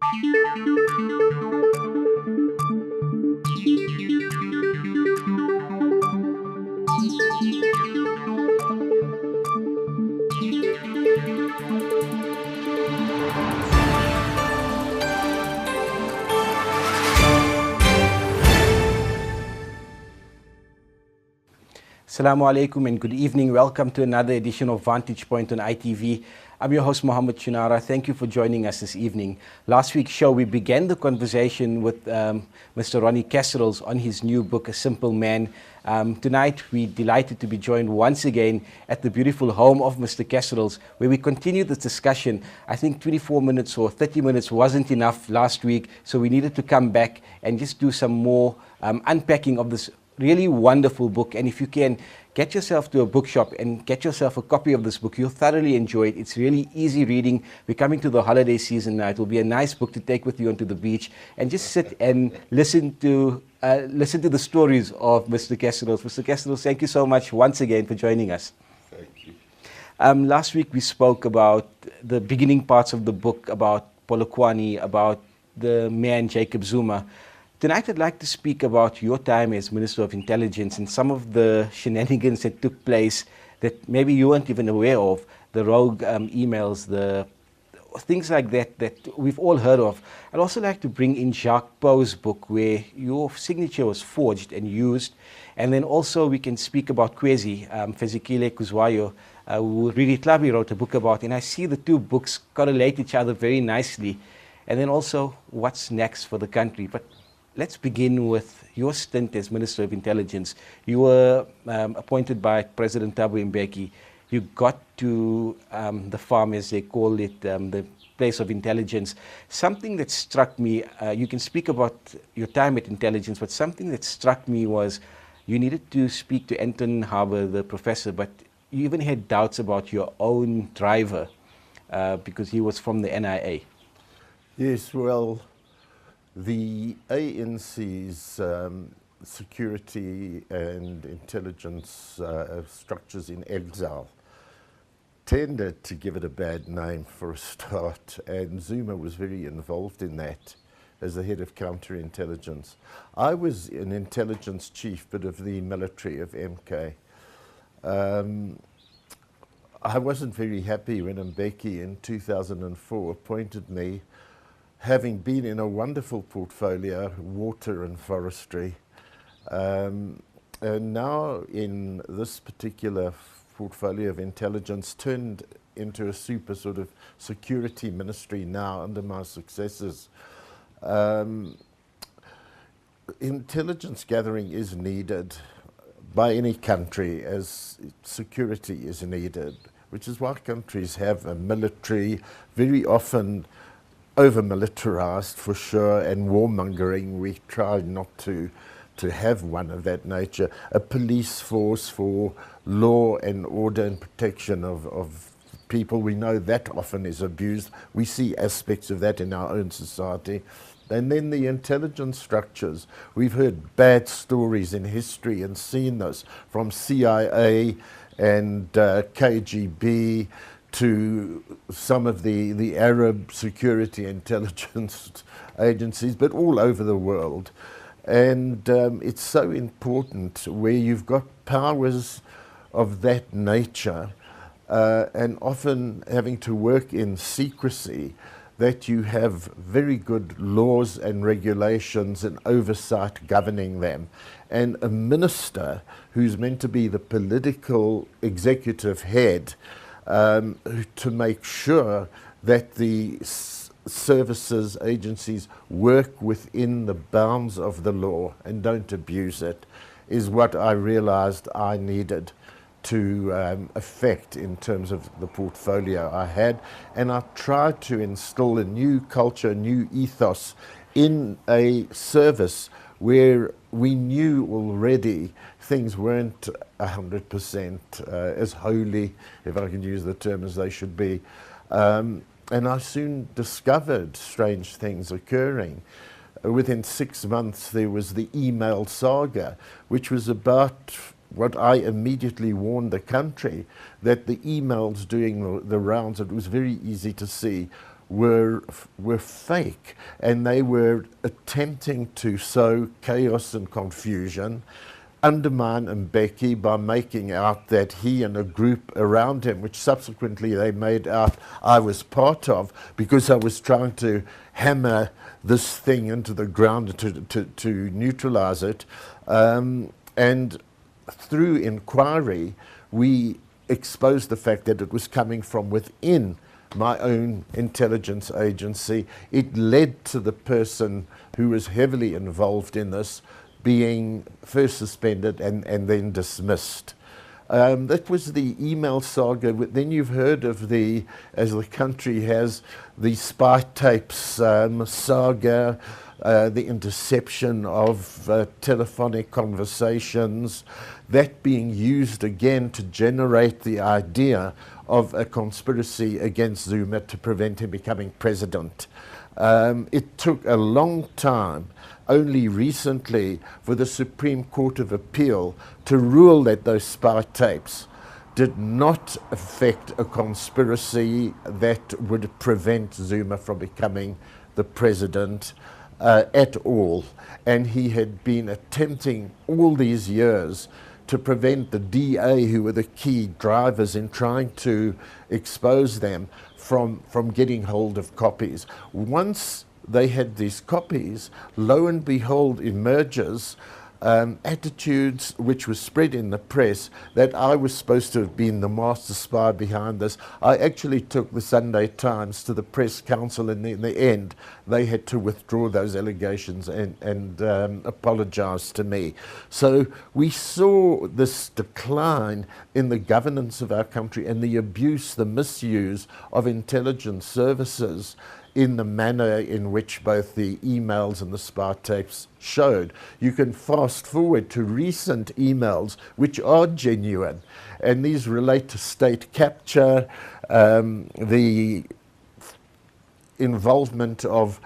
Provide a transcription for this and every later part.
Assalamu alaikum and good evening. Welcome to another edition of Vantage Point on ITV. I'm your host, Mohammed Choonara. Thank you for joining us this evening. Last week's show, we began the conversation with Mr. Ronnie Casserols on his new book, A Simple Man. Tonight, we're delighted to be joined once again at the beautiful home of Mr. Casserols, where we continue this discussion. I think 24 minutes or 30 minutes wasn't enough last week, so we needed to come back and just do some more unpacking of this really wonderful book. And if you can, get yourself to a bookshop and get yourself a copy of this book. You'll thoroughly enjoy it. It's really easy reading. We're coming to the holiday season now. It will be a nice book to take with you onto the beach and just sit and listen to the stories of Mr. Casserols. Mr. Casserols, thank you so much once again for joining us. Thank you. Last week we spoke about the beginning parts of the book, about Polokwane, about the man Jacob Zuma. Tonight I'd like to speak about your time as Minister of Intelligence and some of the shenanigans that took place that maybe you weren't even aware of, the rogue emails, the things like that we've all heard of. I'd also like to bring in Jacques Pauw's book where your signature was forged and used. And then also we can speak about Kwezi, Fezikile Kuzwayo, who Riri Tlabi wrote a book about. And I see the two books correlate each other very nicely. And then also what's next for the country. But let's begin with your stint as Minister of Intelligence. You were appointed by President Thabo Mbeki. You got to the farm, as they call it, the place of intelligence. Something that struck me, you can speak about your time at intelligence, but something that struck me was you needed to speak to Anton Harbour, the professor, but you even had doubts about your own driver because he was from the NIA. Yes, well, the ANC's security and intelligence structures in exile tended to give it a bad name for a start, and Zuma was very involved in that as the head of counterintelligence. I was an intelligence chief, but of the military of MK. I wasn't very happy when Mbeki in 2004 appointed me, having been in a wonderful portfolio, water and forestry, and now in this particular portfolio of intelligence turned into a super sort of security ministry now under my successors. Intelligence gathering is needed by any country as security is needed, which is why countries have a military, very often over-militarized for sure, and warmongering. We try not to have one of that nature. A police force for law and order and protection of people. We know that often is abused. We see aspects of that in our own society. And then the intelligence structures. We've heard bad stories in history and seen this from CIA and KGB to some of the Arab security intelligence agencies, but all over the world. And it's so important where you've got powers of that nature and often having to work in secrecy, that you have very good laws and regulations and oversight governing them. And a minister who's meant to be the political executive head to make sure that the services, agencies work within the bounds of the law and don't abuse it, is what I realized I needed to affect in terms of the portfolio I had. And I tried to instill a new culture, a new ethos in a service where we knew already things weren't 100% as holy, if I can use the term, as they should be. And I soon discovered strange things occurring. Within 6 months, there was the email saga, which was about what I immediately warned the country, that the emails doing the rounds, it was very easy to see, were fake, and they were attempting to sow chaos and confusion, undermine Mbeki by making out that he and a group around him, which subsequently they made out I was part of, because I was trying to hammer this thing into the ground to neutralize it. And through inquiry, we exposed the fact that it was coming from within my own intelligence agency. It led to the person who was heavily involved in this being first suspended and then dismissed. That was the email saga. Then you've heard of the, as the country has, the spy tapes saga, the interception of telephonic conversations, that being used again to generate the idea of a conspiracy against Zuma to prevent him becoming president. It took a long time, only recently, for the Supreme Court of Appeal to rule that those spy tapes did not affect a conspiracy that would prevent Zuma from becoming the president at all. And he had been attempting all these years to prevent the DA, who were the key drivers in trying to expose them, from getting hold of copies. Once they had these copies, lo and behold emerges attitudes which were spread in the press that I was supposed to have been the master spy behind this. I actually took the Sunday Times to the press council, and in the end they had to withdraw those allegations and apologize to me. So we saw this decline in the governance of our country and the abuse, the misuse of intelligence services in the manner in which both the emails and the spy tapes showed. You can fast forward to recent emails which are genuine, and these relate to state capture, the involvement of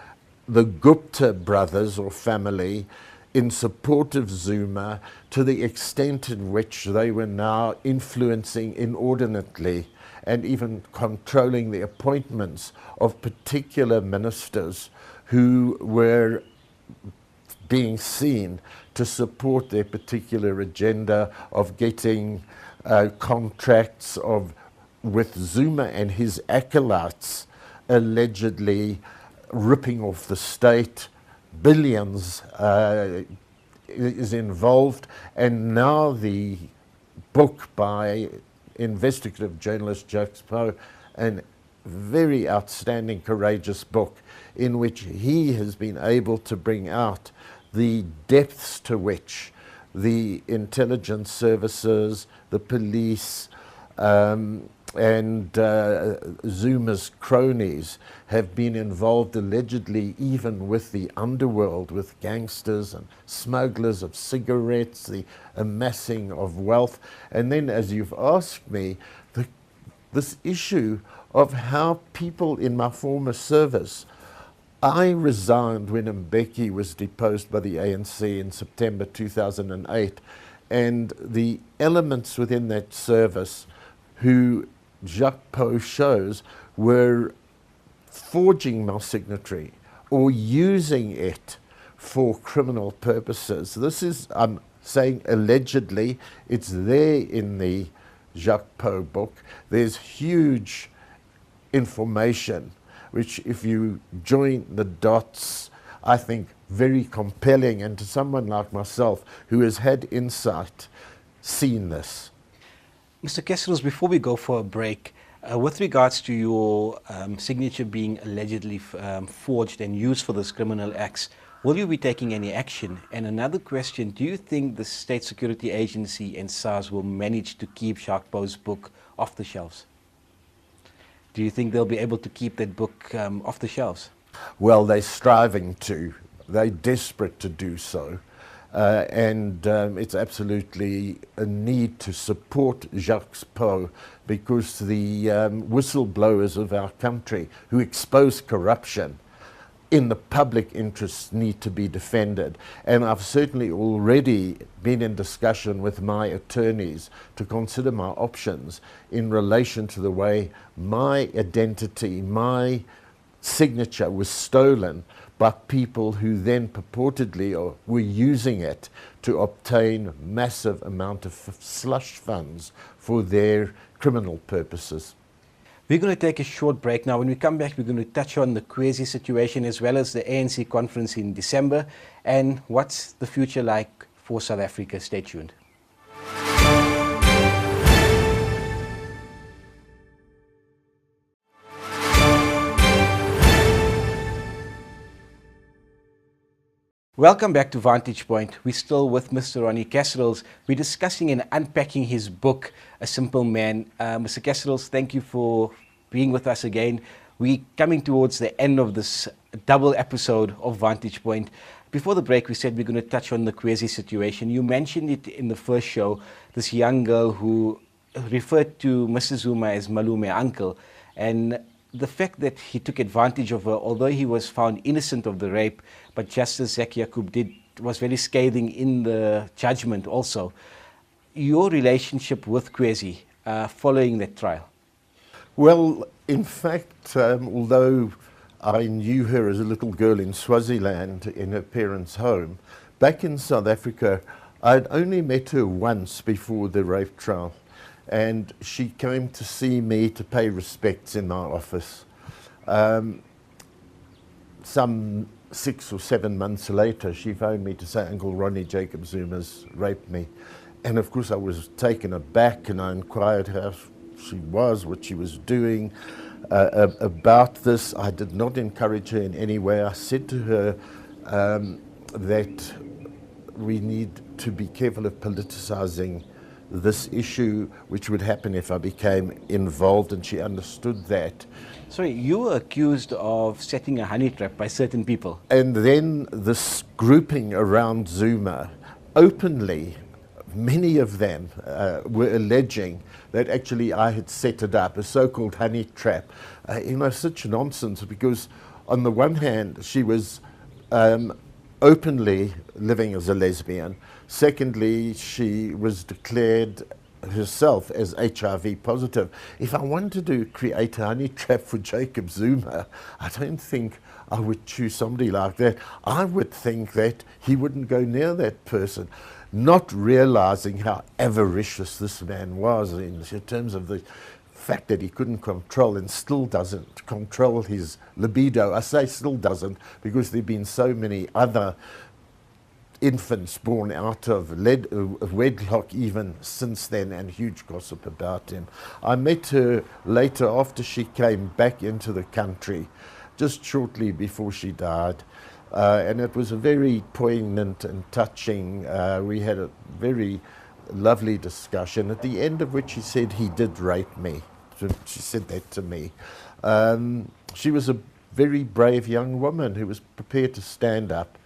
the Gupta brothers or family in support of Zuma, to the extent in which they were now influencing inordinately and even controlling the appointments of particular ministers who were being seen to support their particular agenda of getting contracts with Zuma and his acolytes allegedly ripping off the state. Billions is involved, and now the book by investigative journalist Jacques Poe, a very outstanding, courageous book in which he has been able to bring out the depths to which the intelligence services, the police, and Zuma's cronies have been involved allegedly even with the underworld, with gangsters and smugglers of cigarettes, the amassing of wealth. And then, as you've asked me, this issue of how people in my former service, I resigned when Mbeki was deposed by the ANC in September 2008, and the elements within that service who Jacques Poe shows were forging my signatory or using it for criminal purposes. This is, I'm saying allegedly, it's there in the Jacques Poe book. There's huge information which, if you join the dots, I think very compelling, and to someone like myself who has had insight, seen this. Mr. Kessels, before we go for a break, with regards to your signature being allegedly forged and used for this criminal acts, will you be taking any action? And another question, do you think the State Security Agency and SARS will manage to keep Jacques Poe's book off the shelves? Do you think they'll be able to keep that book off the shelves? Well, they're striving to. They're desperate to do so. And it's absolutely a need to support Jacques Poe, because the whistleblowers of our country who expose corruption in the public interest need to be defended. And I've certainly already been in discussion with my attorneys to consider my options in relation to the way my identity, my signature was stolen by people who then purportedly were using it to obtain massive amount of slush funds for their criminal purposes. We're going to take a short break now. When we come back, we're going to touch on the Kwezi situation as well as the ANC conference in December and what's the future like for South Africa. Stay tuned. Welcome back to Vantage Point. We're still with Mr. Ronnie Casserols. We're discussing and unpacking his book, A Simple Man. Mr. Casserols, thank you for being with us again. We're coming towards the end of this double episode of Vantage Point. Before the break, we said we're going to touch on the Kwezi situation. You mentioned it in the first show, this young girl who referred to Mr. Zuma as Malume uncle. And the fact that he took advantage of her, although he was found innocent of the rape, but Justice Zak Yacoob was very scathing in the judgment also. Your relationship with Kwezi following that trial? Well, in fact, although I knew her as a little girl in Swaziland in her parents' home, back in South Africa, I'd only met her once before the rape trial. And she came to see me to pay respects in my office. Some 6 or 7 months later, she phoned me to say, Uncle Ronnie, Jacob Zuma's raped me. And of course I was taken aback, and I inquired how she was, what she was doing about this. I did not encourage her in any way. I said to her that we need to be careful of politicizing this issue, which would happen if I became involved, and she understood that. Sorry, you were accused of setting a honey trap by certain people. And then this grouping around Zuma, openly, many of them were alleging that actually I had set it up, a so-called honey trap. Such nonsense, because on the one hand, she was openly living as a lesbian. Secondly, she was declared herself as HIV positive. If I wanted to create a honey trap for Jacob Zuma, I don't think I would choose somebody like that. I would think that he wouldn't go near that person, not realizing how avaricious this man was in terms of the fact that he couldn't control and still doesn't control his libido. I say still doesn't because there have been so many other infants born out of wedlock even since then, and huge gossip about him. I met her later after she came back into the country, just shortly before she died, and it was a very poignant and touching. We had a very lovely discussion, at the end of which she said he did rape me. She said that to me. She was a very brave young woman who was prepared to stand up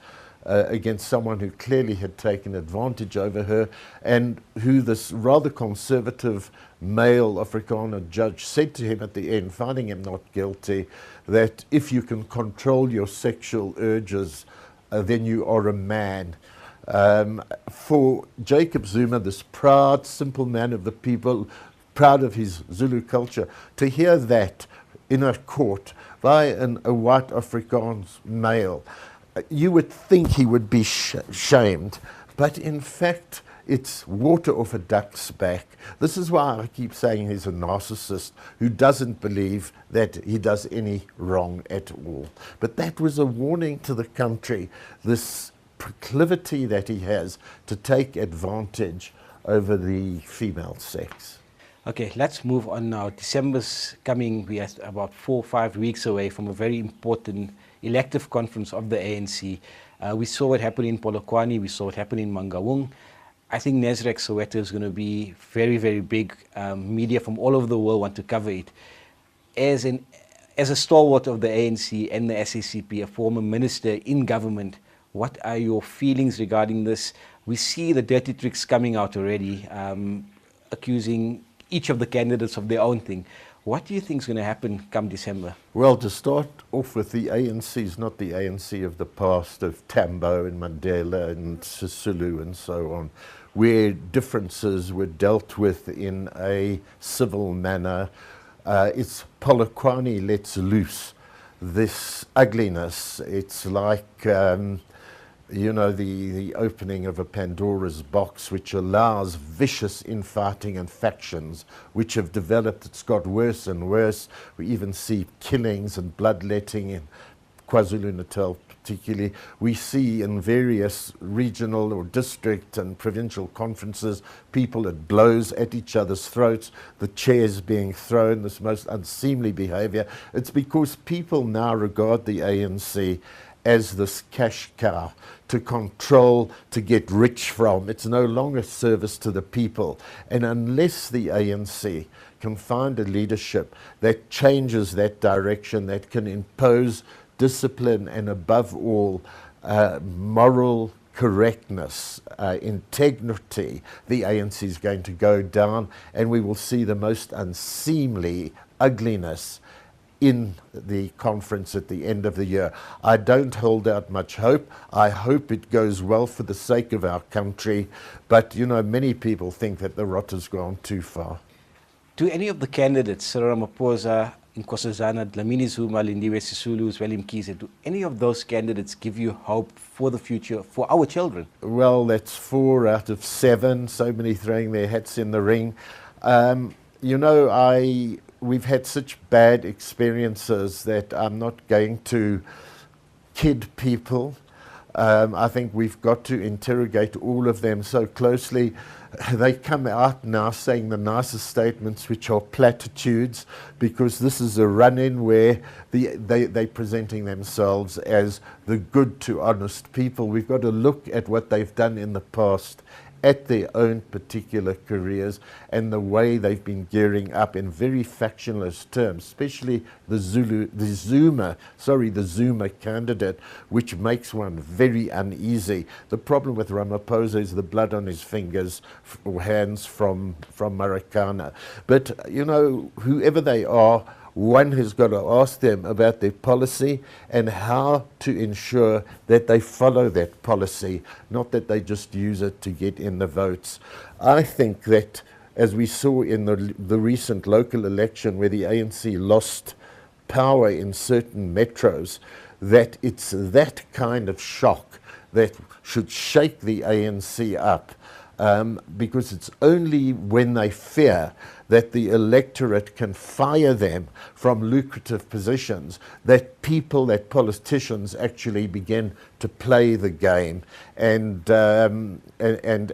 against someone who clearly had taken advantage over her, and who this rather conservative male Afrikaner judge said to him at the end, finding him not guilty, that if you can control your sexual urges, then you are a man. For Jacob Zuma, this proud, simple man of the people, proud of his Zulu culture, to hear that in a court by a white Afrikaans male, you would think he would be shamed, but in fact it's water off a duck's back. This is why I keep saying he's a narcissist who doesn't believe that he does any wrong at all. But that was a warning to the country, this proclivity that he has to take advantage over the female sex. Okay, let's move on now. December's coming. We are about 4 or 5 weeks away from a very important elective conference of the ANC. We saw what happened in Polokwane. We saw what happened in Mangaung. I think Nasrec Soweto is going to be very, very big. Media from all over the world want to cover it. As a stalwart of the ANC and the SACP, a former minister in government, what are your feelings regarding this? We see the dirty tricks coming out already, accusing each of the candidates of their own thing. What do you think is going to happen come December? Well, to start off with, the ANC is not the ANC of the past, of Tambo and Mandela and Sisulu and so on, where differences were dealt with in a civil manner. It's Polokwane lets loose this ugliness. It's like, you know, the opening of a Pandora's box, which allows vicious infighting and factions which have developed. It's got worse and worse. We even see killings and bloodletting in KwaZulu-Natal particularly. We see in various regional or district and provincial conferences people at blows at each other's throats, the chairs being thrown, this most unseemly behavior. It's because people now regard the ANC as this cash cow to control, to get rich from. It's no longer service to the people. And unless the ANC can find a leadership that changes that direction, that can impose discipline and above all moral correctness, integrity, the ANC is going to go down, and we will see the most unseemly ugliness in the conference at the end of the year. I don't hold out much hope. I hope it goes well for the sake of our country, but you know, many people think that the rot has gone too far. Do any of the candidates, Cyril Ramaphosa, Nkosazana, Dlamini Zuma, Lindiwe Sisulu, Willem Kiese, do any of those candidates give you hope for the future, for our children? Well, that's 4 out of 7, so many throwing their hats in the ring. You know, we've had such bad experiences that I'm not going to kid people. I think we've got to interrogate all of them so closely. They come out now saying the nicest statements, which are platitudes, because this is a run-in where they're presenting themselves as the good to honest people. We've got to look at what they've done in the past, at their own particular careers, and the way they've been gearing up in very factionless terms, especially the Zuma candidate, which makes one very uneasy. The problem with Ramaphosa is the blood on his fingers or hands from Marikana. But, you know, whoever they are, one has got to ask them about their policy and how to ensure that they follow that policy, not that they just use it to get in the votes. I think that, as we saw in the recent local election where the ANC lost power in certain metros, that it's that kind of shock that should shake the ANC up. Because it's only when they fear that the electorate can fire them from lucrative positions that politicians actually begin to play the game and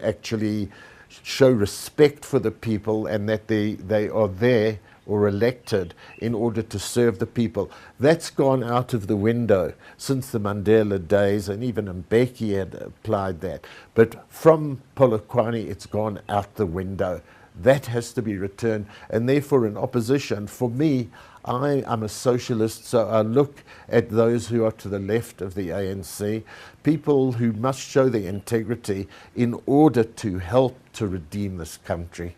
actually show respect for the people, and that they are there or elected in order to serve the people. That's gone out of the window since the Mandela days, and even Mbeki had applied that. But from Polokwane, it's gone out the window. That has to be returned, and therefore in opposition, for me, I am a socialist, so I look at those who are to the left of the ANC, people who must show their integrity in order to help to redeem this country.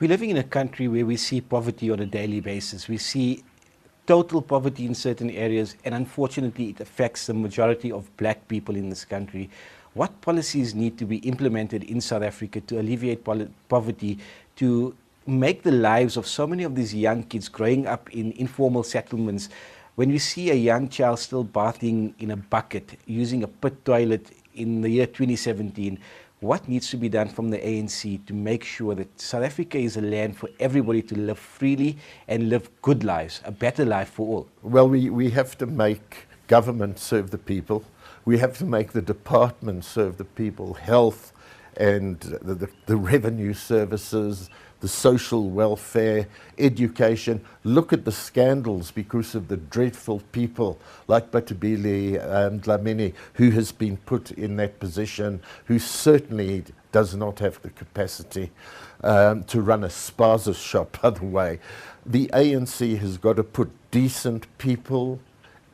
We're living in a country where we see poverty on a daily basis. We see total poverty in certain areas, and unfortunately it affects the majority of black people in this country. What policies need to be implemented in South Africa to alleviate poverty, to make the lives of so many of these young kids growing up in informal settlements? When you see a young child still bathing in a bucket, using a pit toilet in the year 2017, what needs to be done from the ANC to make sure that South Africa is a land for everybody to live freely and live good lives, a better life for all? Well, we have to make government serve the people. We have to make the department serve the people, health and the revenue services, the social welfare, education. Look at the scandals because of the dreadful people like Batubile Dlamini, who has been put in that position, who certainly does not have the capacity to run a spaza shop, by the way. The ANC has got to put decent people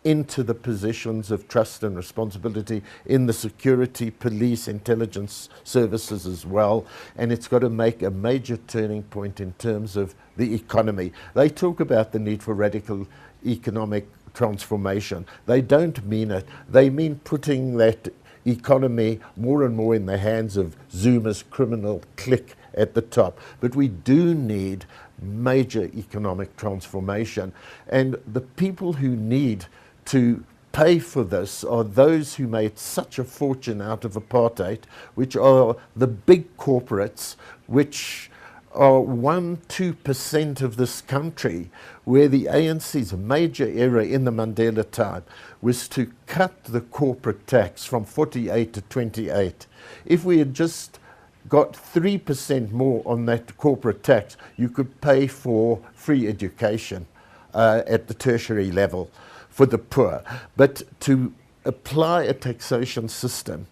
into the positions of trust and responsibility in the security, police, intelligence services as well, and it's got to make a major turning point in terms of the economy. They talk about the need for radical economic transformation. They don't mean it. They mean putting that economy more and more in the hands of Zuma's criminal clique at the top. But we do need major economic transformation, and the people who need to pay for this are those who made such a fortune out of apartheid, which are the big corporates, which are 1-2% of this country, where the ANC's major error in the Mandela time was to cut the corporate tax from 48 to 28. If we had just got 3% more on that corporate tax, you could pay for free education at the tertiary level for the poor. But to apply a taxation system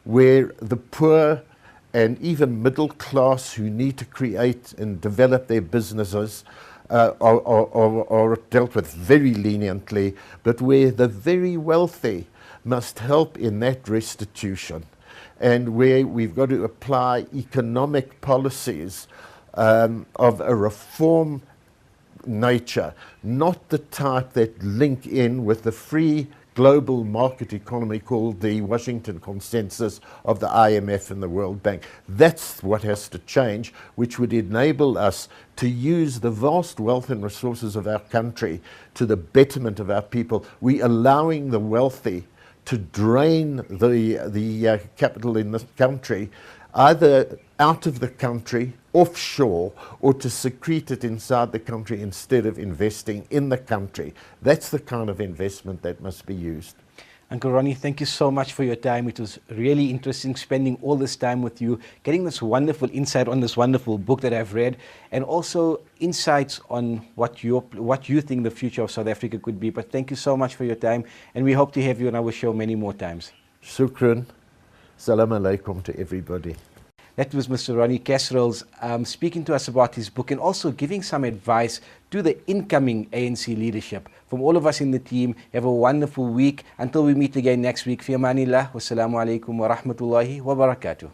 where the poor and even middle class who need to create and develop their businesses are dealt with very leniently, but where the very wealthy must help in that restitution, and where we've got to apply economic policies of a reform nature, not the type that link in with the free global market economy called the Washington Consensus of the IMF and the World Bank. That's what has to change, which would enable us to use the vast wealth and resources of our country to the betterment of our people. We're allowing the wealthy to drain the capital in this country, either out of the country, offshore, or to secrete it inside the country instead of investing in the country. That's the kind of investment that must be used. Uncle Ronnie, thank you so much for your time. It was really interesting spending all this time with you, getting this wonderful insight on this wonderful book that I've read, and also insights on what you think the future of South Africa could be. But thank you so much for your time, and we hope to have you on our show many more times. Shukran. Salam alaikum to everybody. That was Mr. Ronnie Casseroles speaking to us about his book and also giving some advice to the incoming ANC leadership. From all of us in the team, have a wonderful week. Until we meet again next week, fi amanillah, wassalamu alaikum wa rahmatullahi wa barakatuh.